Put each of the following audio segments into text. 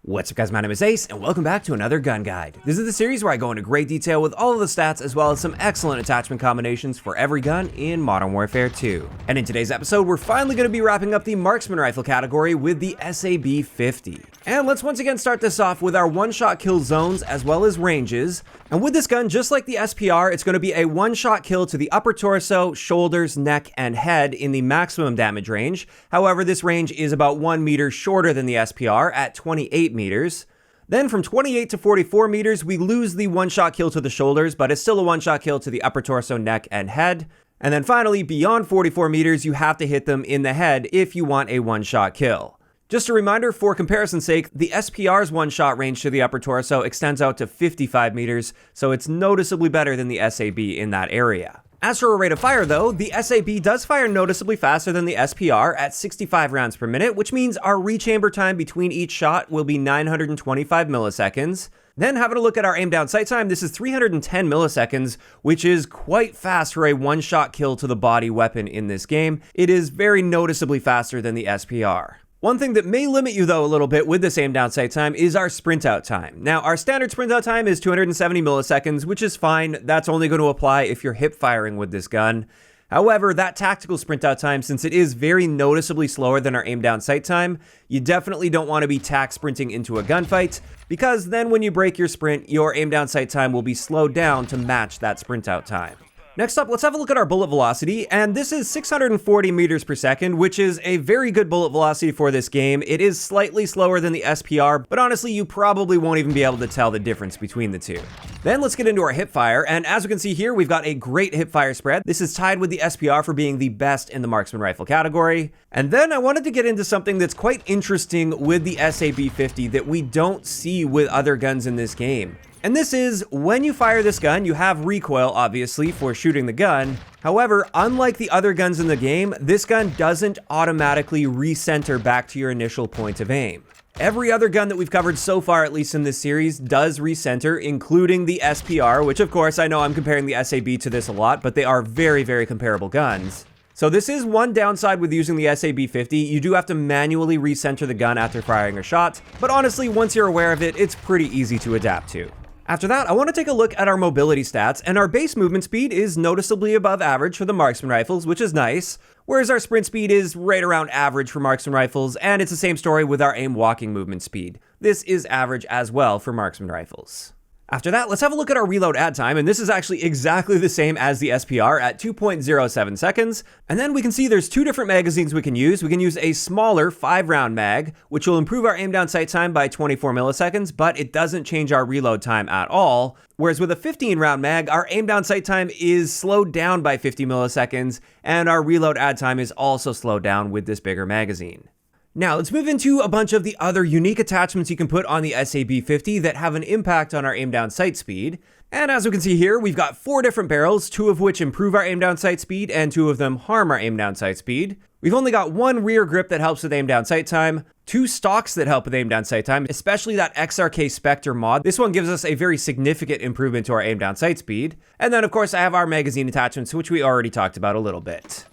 What's up guys, my name is Ace, and welcome back to another gun guide. This is the series where I go into great detail with all of the stats as well as some excellent attachment combinations for every gun in Modern Warfare 2. And in today's episode, we're finally going to be wrapping up the marksman rifle category with the SAB-50. And let's once again start this off with our one-shot kill zones as well as ranges. And with this gun, just like the SPR, it's going to be a one-shot kill to the upper torso, shoulders, neck, and head in the maximum damage range. However, this range is about 1 meter shorter than the SPR at 28 meters. Then from 28 to 44 meters, we lose the one-shot kill to the shoulders, but it's still a one-shot kill to the upper torso, neck, and head. And then finally, beyond 44 meters, you have to hit them in the head if you want a one-shot kill. Just a reminder, for comparison's sake, the SPR's one-shot range to the upper torso extends out to 55 meters, so it's noticeably better than the SAB in that area. As for a rate of fire though, the SAB does fire noticeably faster than the SPR at 65 rounds per minute, which means our rechamber time between each shot will be 925 milliseconds. Then having a look at our aim down sight time, this is 310 milliseconds, which is quite fast for a one-shot kill to the body weapon in this game. It is very noticeably faster than the SPR. One thing that may limit you though a little bit with this aim down sight time is our Sprintout time. Now our standard Sprintout time is 270 milliseconds, which is fine. That's only going to apply if you're hip firing with this gun. However, that tactical Sprintout time, since it is very noticeably slower than our aim down sight time, you definitely don't want to be tack sprinting into a gunfight, because then when you break your sprint, your aim down sight time will be slowed down to match that Sprintout time. Next up, let's have a look at our bullet velocity, and this is 640 meters per second, which is a very good bullet velocity for this game. It is slightly slower than the SPR, but honestly, you probably won't even be able to tell the difference between the two. Then let's get into our hipfire, and as we can see here, we've got a great hipfire spread. This is tied with the SPR for being the best in the marksman rifle category. And then I wanted to get into something that's quite interesting with the SAB-50 that we don't see with other guns in this game. And this is, when you fire this gun, you have recoil, obviously, for shooting the gun. However, unlike the other guns in the game, this gun doesn't automatically recenter back to your initial point of aim. Every other gun that we've covered so far, at least in this series, does recenter, including the SPR, which of course, I know I'm comparing the SAB to this a lot, but they are very, very comparable guns. So this is one downside with using the SAB-50, you do have to manually recenter the gun after firing a shot, but honestly, once you're aware of it, it's pretty easy to adapt to. After that, I want to take a look at our mobility stats, and our base movement speed is noticeably above average for the marksman rifles, which is nice, whereas our sprint speed is right around average for marksman rifles, and it's the same story with our aim walking movement speed. This is average as well for marksman rifles. After that, let's have a look at our reload add time, and this is actually exactly the same as the SPR at 2.07 seconds. And then we can see there's two different magazines we can use. We can use a smaller 5-round mag, which will improve our aim down sight time by 24 milliseconds, but it doesn't change our reload time at all. Whereas with a 15-round mag, our aim down sight time is slowed down by 50 milliseconds, and our reload add time is also slowed down with this bigger magazine. Now, let's move into a bunch of the other unique attachments you can put on the SAB-50 that have an impact on our aim down sight speed. And as we can see here, we've got 4 different barrels, 2 of which improve our aim down sight speed and 2 of them harm our aim down sight speed. We've only got 1 rear grip that helps with aim down sight time, 2 stocks that help with aim down sight time, especially that XRK Spectre mod. This one gives us a very significant improvement to our aim down sight speed. And then of course I have our magazine attachments, which we already talked about a little bit.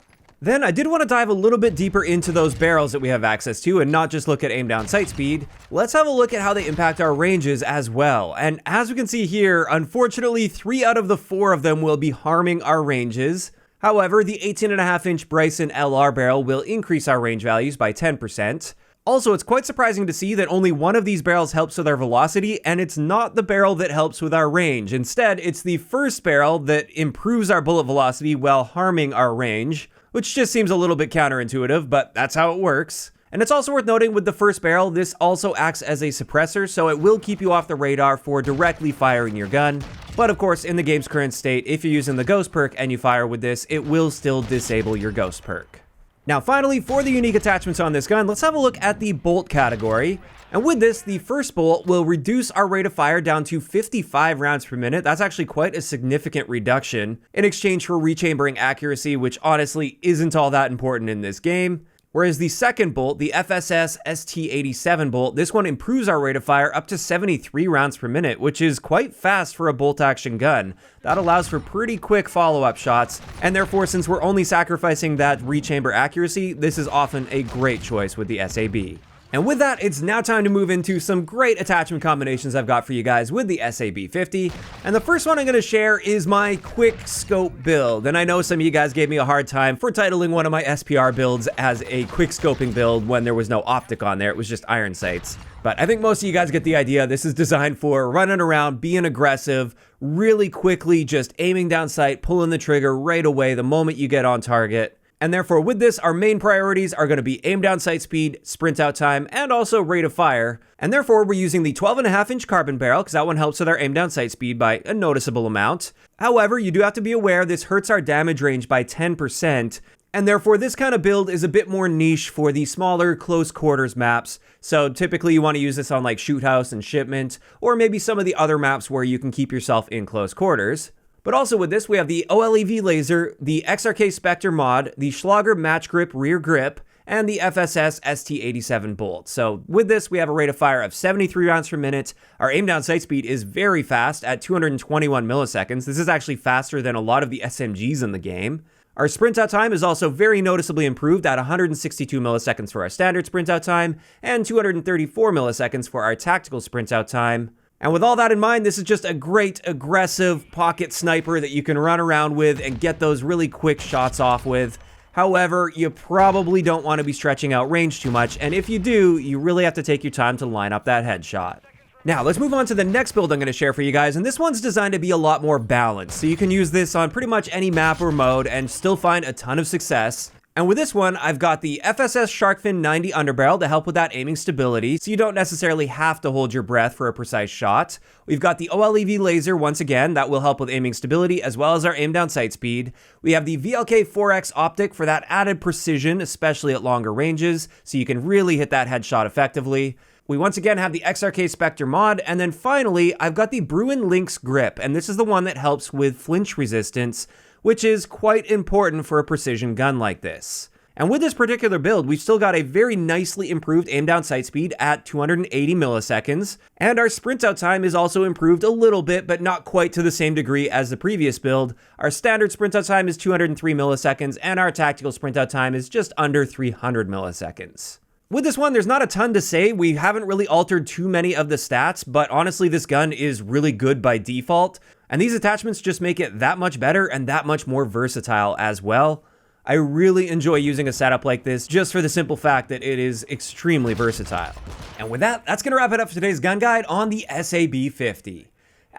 Then I did want to dive a little bit deeper into those barrels that we have access to and not just look at aim down sight speed. Let's have a look at how they impact our ranges as well. And as we can see here, unfortunately 3 out of the 4 of them will be harming our ranges. However, the 18.5-inch Bryson LR barrel will increase our range values by 10%. Also, it's quite surprising to see that only one of these barrels helps with our velocity, and it's not the barrel that helps with our range. Instead, it's the first barrel that improves our bullet velocity while harming our range, which just seems a little bit counterintuitive, but that's how it works. And it's also worth noting with the first barrel, this also acts as a suppressor, so it will keep you off the radar for directly firing your gun. But of course, in the game's current state, if you're using the ghost perk and you fire with this, it will still disable your ghost perk. Now finally, for the unique attachments on this gun, let's have a look at the bolt category. And with this, the first bolt will reduce our rate of fire down to 55 rounds per minute. That's actually quite a significant reduction in exchange for rechambering accuracy, which honestly isn't all that important in this game. Whereas the second bolt, the FSS ST87 bolt, this one improves our rate of fire up to 73 rounds per minute, which is quite fast for a bolt action gun. That allows for pretty quick follow-up shots, and therefore since we're only sacrificing that rechamber accuracy, this is often a great choice with the SAB. And with that, it's now time to move into some great attachment combinations I've got for you guys with the SAB50. And the first one I'm going to share is my quick scope build. And I know some of you guys gave me a hard time for titling one of my SPR builds as a quick scoping build when there was no optic on there. It was just iron sights. But I think most of you guys get the idea. This is designed for running around, being aggressive, really quickly just aiming down sight, pulling the trigger right away the moment you get on target. And therefore, with this, our main priorities are going to be aim down sight speed, sprint out time, and also rate of fire. And therefore, we're using the 12.5-inch carbon barrel because that one helps with our aim down sight speed by a noticeable amount. However, you do have to be aware this hurts our damage range by 10%. And therefore, this kind of build is a bit more niche for the smaller close quarters maps. So typically you want to use this on like Shoot House and Shipment, or maybe some of the other maps where you can keep yourself in close quarters. But also with this, we have the OLEV laser, the XRK Spectre mod, the Schlager Match Grip rear grip, and the FSS ST87 bolt. So with this, we have a rate of fire of 73 rounds per minute. Our aim down sight speed is very fast at 221 milliseconds. This is actually faster than a lot of the SMGs in the game. Our sprint out time is also very noticeably improved at 162 milliseconds for our standard sprint out time and 234 milliseconds for our tactical sprint out time. And with all that in mind, this is just a great aggressive pocket sniper that you can run around with and get those really quick shots off with. However, you probably don't want to be stretching out range too much, and if you do, you really have to take your time to line up that headshot. Now, let's move on to the next build I'm going to share for you guys, and this one's designed to be a lot more balanced, so you can use this on pretty much any map or mode and still find a ton of success. And with this one, I've got the FSS Sharkfin 90 underbarrel to help with that aiming stability, so you don't necessarily have to hold your breath for a precise shot. We've got the OLEV laser once again, that will help with aiming stability as well as our aim down sight speed. We have the VLK 4X optic for that added precision, especially at longer ranges, so you can really hit that headshot effectively. We once again have the XRK Spectre mod, and then finally, I've got the Bruin Lynx grip, and this is the one that helps with flinch resistance, which is quite important for a precision gun like this. And with this particular build, we've still got a very nicely improved aim down sight speed at 280 milliseconds, and our sprint out time is also improved a little bit, but not quite to the same degree as the previous build. Our standard sprint out time is 203 milliseconds, and our tactical sprint out time is just under 300 milliseconds. With this one, there's not a ton to say. We haven't really altered too many of the stats, but honestly, this gun is really good by default. And these attachments just make it that much better and that much more versatile as well. I really enjoy using a setup like this just for the simple fact that it is extremely versatile. And with that, that's going to wrap it up for today's gun guide on the SAB50.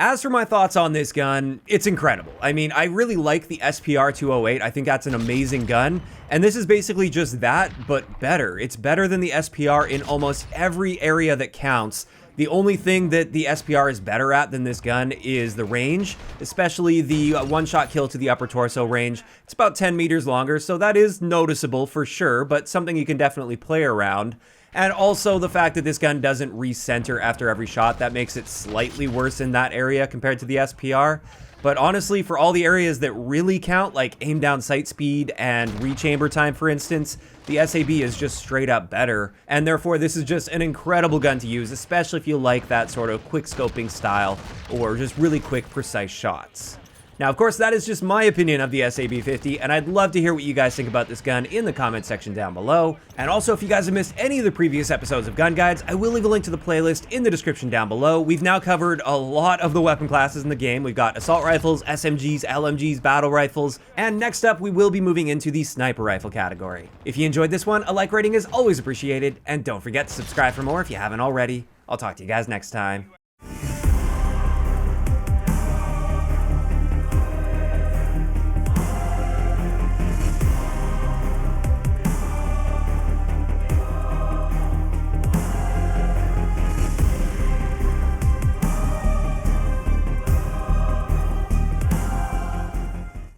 As for my thoughts on this gun, it's incredible. I mean, I really like the SPR 208. I think that's an amazing gun. And this is basically just that, but better. It's better than the SPR in almost every area that counts. The only thing that the SPR is better at than this gun is the range, especially the one-shot kill to the upper torso range. It's about 10 meters longer, so that is noticeable for sure, but something you can definitely play around. And also the fact that this gun doesn't recenter after every shot, that makes it slightly worse in that area compared to the SPR. But honestly, for all the areas that really count, like aim down sight speed and rechamber time, for instance, the SAB is just straight up better. And therefore, this is just an incredible gun to use, especially if you like that sort of quick scoping style or just really quick, precise shots. Now, of course, that is just my opinion of the SAB50, and I'd love to hear what you guys think about this gun in the comment section down below. And also, if you guys have missed any of the previous episodes of Gun Guides, I will leave a link to the playlist in the description down below. We've now covered a lot of the weapon classes in the game. We've got assault rifles, SMGs, LMGs, battle rifles, and next up, we will be moving into the sniper rifle category. If you enjoyed this one, a like rating is always appreciated, and don't forget to subscribe for more if you haven't already. I'll talk to you guys next time.